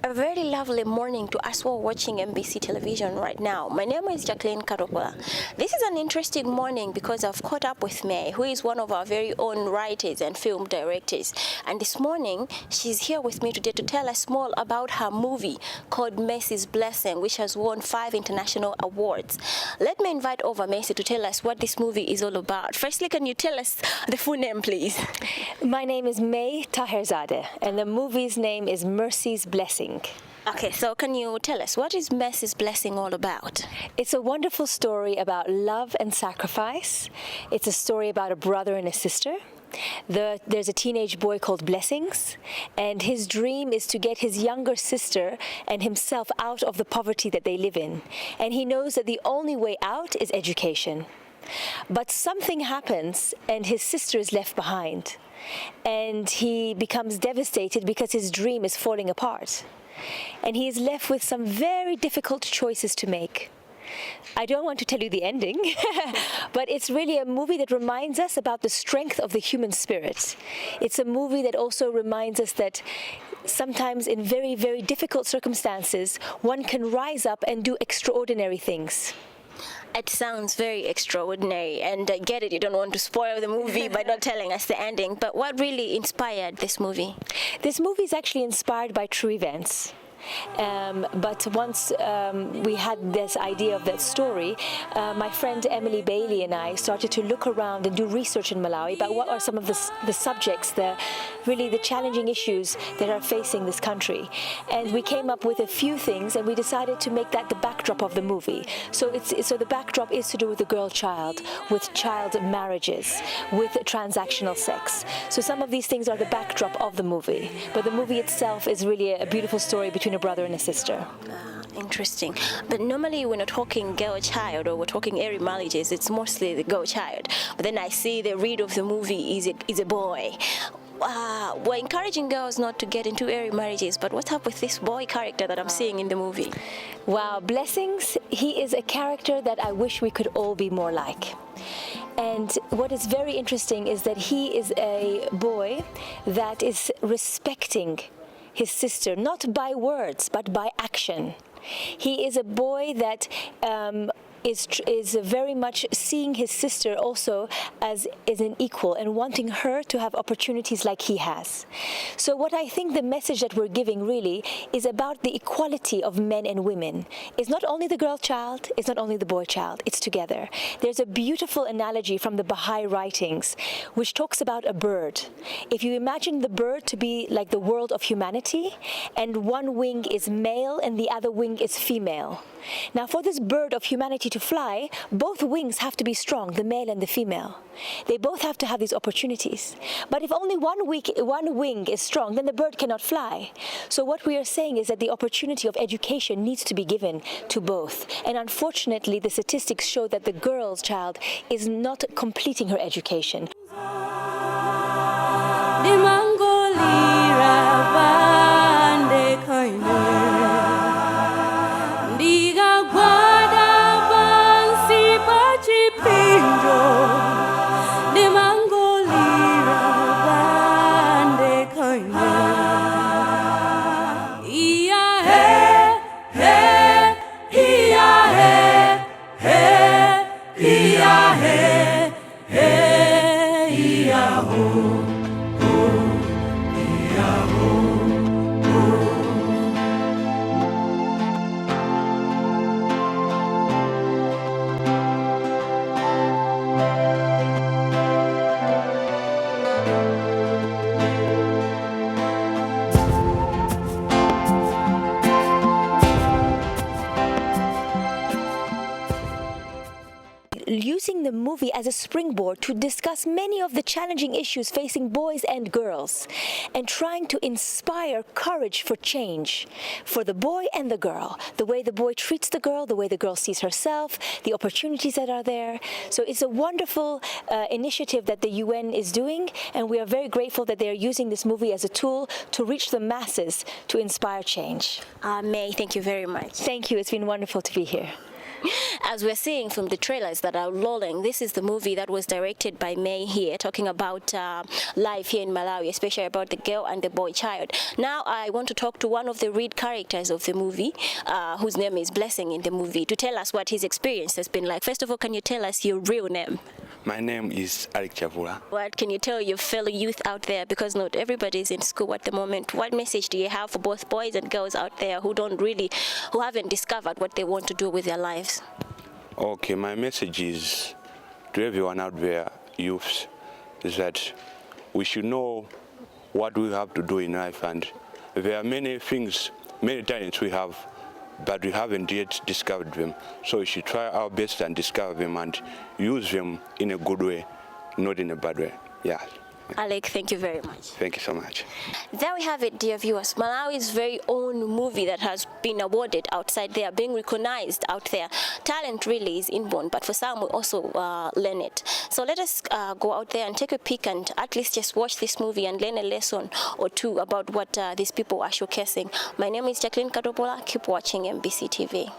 A very lovely morning to us all watching MBC television right now. My name is Jacqueline Karopola. This is an interesting morning because I've caught up with May, who is one of our very own writers and film directors. And this morning, she's here with me today to tell us more about her movie called Mercy's Blessing, which has won 5 international awards. Let me invite over Mercy to tell us what this movie is all about. Firstly, can you tell us the full name, please? My name is May Taherzadeh, and the movie's name is Mercy's Blessing. Okay, so can you tell us, what is Mercy's Blessing all about? It's a wonderful story about love and sacrifice. It's a story about a brother and a sister. There's a teenage boy called Blessings, and his dream is to get his younger sister and himself out of the poverty that they live in. And he knows that the only way out is education. But something happens, and his sister is left behind. And he becomes devastated because his dream is falling apart. And he is left with some very difficult choices to make. I don't want to tell you the ending, but it's really a movie that reminds us about the strength of the human spirit. It's a movie that also reminds us that sometimes in very, very difficult circumstances, one can rise up and do extraordinary things. It sounds very extraordinary, and I get it, you don't want to spoil the movie by not telling us the ending, but what really inspired this movie? This movie is actually inspired by true events. But once we had this idea of that story, my friend Emily Bailey and I started to look around and do research in Malawi about what are some of the subjects, really the challenging issues that are facing this country. And we came up with a few things, and we decided to make that the backdrop of the movie. So the backdrop is to do with the girl child, with child marriages, with transactional sex. So some of these things are the backdrop of the movie. But the movie itself is really a beautiful story between a brother and a sister. Interesting. But normally when we're talking girl child or we're talking early marriages, it's mostly the girl child. But then I see the read of the movie is a boy. We're encouraging girls not to get into early marriages, but what's up with this boy character that I'm seeing in the movie? Wow, Blessings, he is a character that I wish we could all be more like. And what is very interesting is that he is a boy that is respecting his sister, not by words, but by action. He is a boy that is very much seeing his sister also as an equal and wanting her to have opportunities like he has. So what I think the message that we're giving really is about the equality of men and women. It's not only the girl child, it's not only the boy child, it's together. There's a beautiful analogy from the Baha'i writings which talks about a bird. If you imagine the bird to be like the world of humanity, and one wing is male and the other wing is female. Now for this bird of humanity to fly, both wings have to be strong, the male and the female. They both have to have these opportunities. But if only one wing is strong, then the bird cannot fly. So what we are saying is that the opportunity of education needs to be given to both. And unfortunately, the statistics show that the girl child is not completing her education. Using the movie as a springboard to discuss many of the challenging issues facing boys and girls, and trying to inspire courage for change for the boy and the girl, the way the boy treats the girl, the way the girl sees herself, the opportunities that are there. So it's a wonderful initiative that the UN is doing, and we are very grateful that they are using this movie as a tool to reach the masses to inspire change. May, thank you very much. Thank you. It's been wonderful to be here. As we're seeing from the trailers that are rolling, this is the movie that was directed by May here, talking about life here in Malawi, especially about the girl and the boy child. Now I want to talk to one of the lead characters of the movie, whose name is Blessing in the movie, to tell us what his experience has been like. First of all, can you tell us your real name? My name is Alec Chavula. What can you tell your fellow youth out there, because not everybody is in school at the moment? What message do you have for both boys and girls out there who haven't discovered what they want to do with their lives? Okay, my message is to everyone out there, youths, is that we should know what we have to do in life, and there are many things, many talents we have, but we haven't yet discovered them. So we should try our best and discover them and use them in a good way, not in a bad way. Yeah. Alec, thank you very much. Thank you so much. There we have it, dear viewers. Malawi's very own movie that has been awarded outside there, being recognized out there. Talent really is inborn, but for some we also learn it. So let us go out there and take a peek and at least just watch this movie and learn a lesson or two about what these people are showcasing. My name is Jacqueline Kadobola. Keep watching MBC TV.